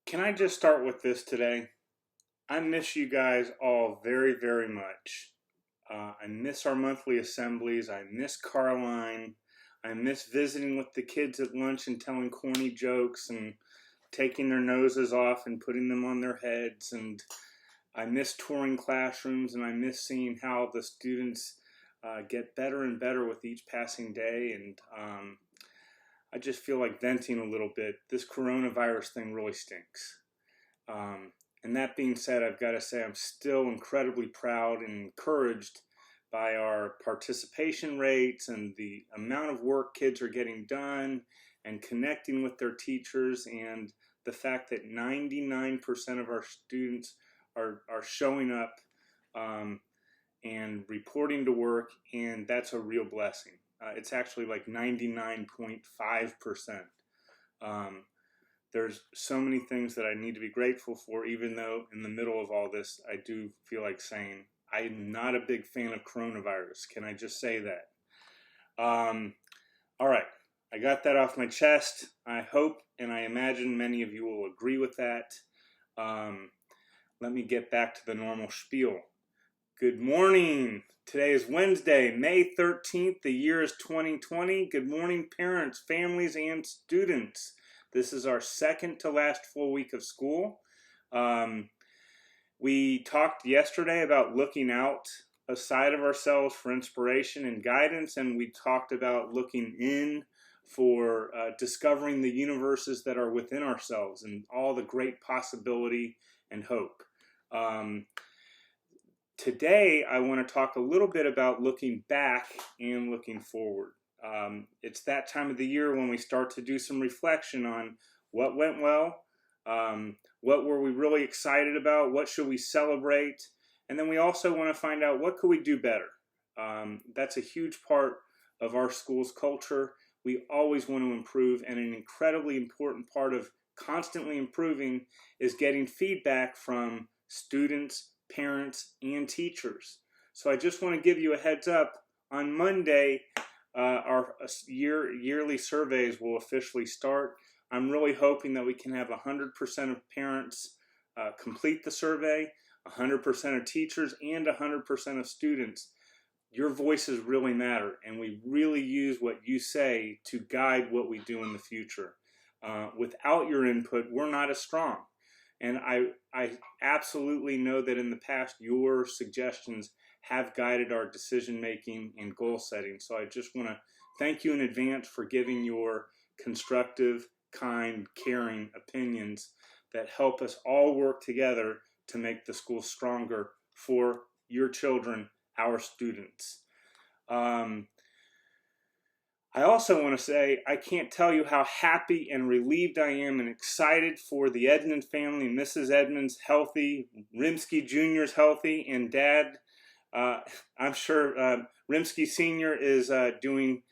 Can I just start with this today? I miss you guys all very, very much. I miss our monthly assemblies. I miss Carline. I miss visiting with the kids at lunch and telling corny jokes and taking their noses off and putting them on their heads. And I miss touring classrooms, and I miss seeing how the students get better and better with each passing day. And I just feel like venting a little bit. This coronavirus thing really stinks. Um, and that being said, I've got to say I'm still incredibly proud and encouraged by our participation rates and the amount of work kids are getting done and connecting with their teachers, and the fact that 99% of our students are showing up and reporting to work, and that's a real blessing. It's actually like 99.5%. Um, there's so many things that I need to be grateful for, even though in the middle of all this, I do feel like saying I'm not a big fan of coronavirus. Can I just say that? All right, I got that off my chest. I hope and I imagine many of you will agree with that. Let me get back to the normal spiel. Good morning. Today is Wednesday, May 13th. The year is 2020. Good morning, parents, families, and students. This is our second to last full week of school. We talked yesterday about looking outside of ourselves for inspiration and guidance, and we talked about looking in for discovering the universes that are within ourselves and all the great possibility and hope. Today, I want to talk a little bit about looking back and looking forward. It's that time of the year when we start to do some reflection on what went well, what were we really excited about, what should we celebrate, and then we also want to find out what could we do better. That's a huge part of our school's culture. We always want to improve, and an incredibly important part of constantly improving is getting feedback from students, parents, and teachers. So I just want to give you a heads up. On Monday, our yearly surveys will officially start. I'm really hoping that we can have 100% of parents complete the survey, 100% of teachers, and 100% of students. Your voices really matter, and we really use what you say to guide what we do in the future. Without your input, we're not as strong. And I absolutely know that in the past, your suggestions have guided our decision making and goal setting. So I just want to thank you in advance for giving your constructive, kind, caring opinions that help us all work together to make the school stronger for your children, our students. I also want to say I can't tell you how happy and relieved I am and excited for the Edmond family. Mrs. Edmond's healthy, Rimsky Jr.'s healthy, and Dad, I'm sure Rimsky Sr. is doing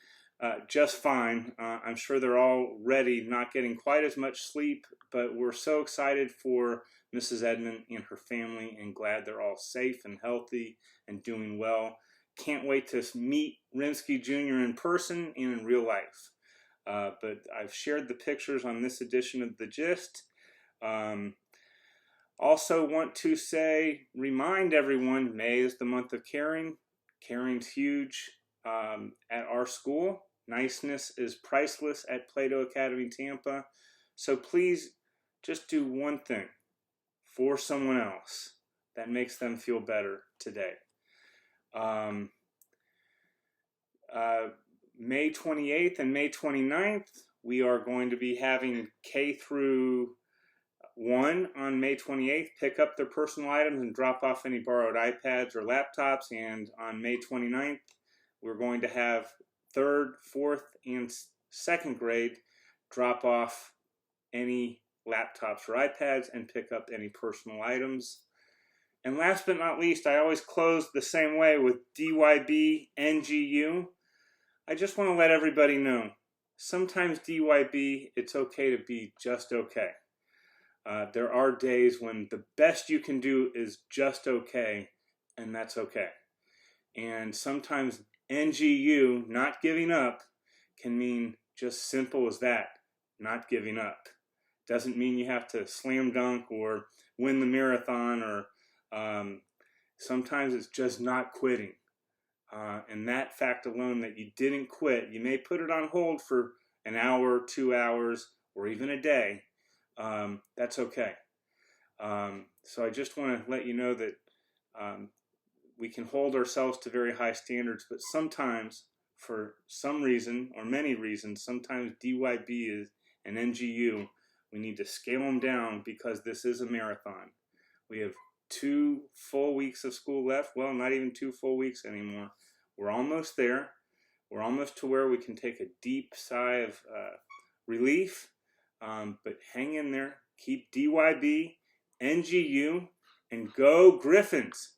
just fine. I'm sure they're all ready, not getting quite as much sleep, but we're so excited for Mrs. Edmond and her family and glad they're all safe and healthy and doing well. Can't wait to meet Rimsky Jr. in person and in real life. But I've shared the pictures on this edition of The Gist. Also want to remind everyone, May is the month of caring. Caring's huge at our school. Niceness is priceless at Plato Academy Tampa. So please just do one thing for someone else that makes them feel better today. May 28th and May 29th, we are going to be having K through 1 on May 28th pick up their personal items and drop off any borrowed iPads or laptops. And on May 29th, we're going to have 3rd, 4th, and 2nd grade drop off any laptops or iPads and pick up any personal items. And last but not least, I always close the same way with DYB NGU. I just want to let everybody know, sometimes DYB, it's okay to be just okay. There are days when the best you can do is just okay, and that's okay. And sometimes NGU, not giving up, can mean just simple as that, not giving up. Doesn't mean you have to slam dunk or win the marathon, or sometimes it's just not quitting. And that fact alone, that you didn't quit, you may put it on hold for an hour, 2 hours, or even a day. That's okay. So I just want to let you know that we can hold ourselves to very high standards, but sometimes, for some reason or many reasons, sometimes DYB is an NGU. We need to scale them down because this is a marathon. We have 2 full weeks of school left. Well, not even 2 full weeks anymore. We're almost there. We're almost to where we can take a deep sigh of relief. But hang in there. Keep DYB, NGU, and go Griffins!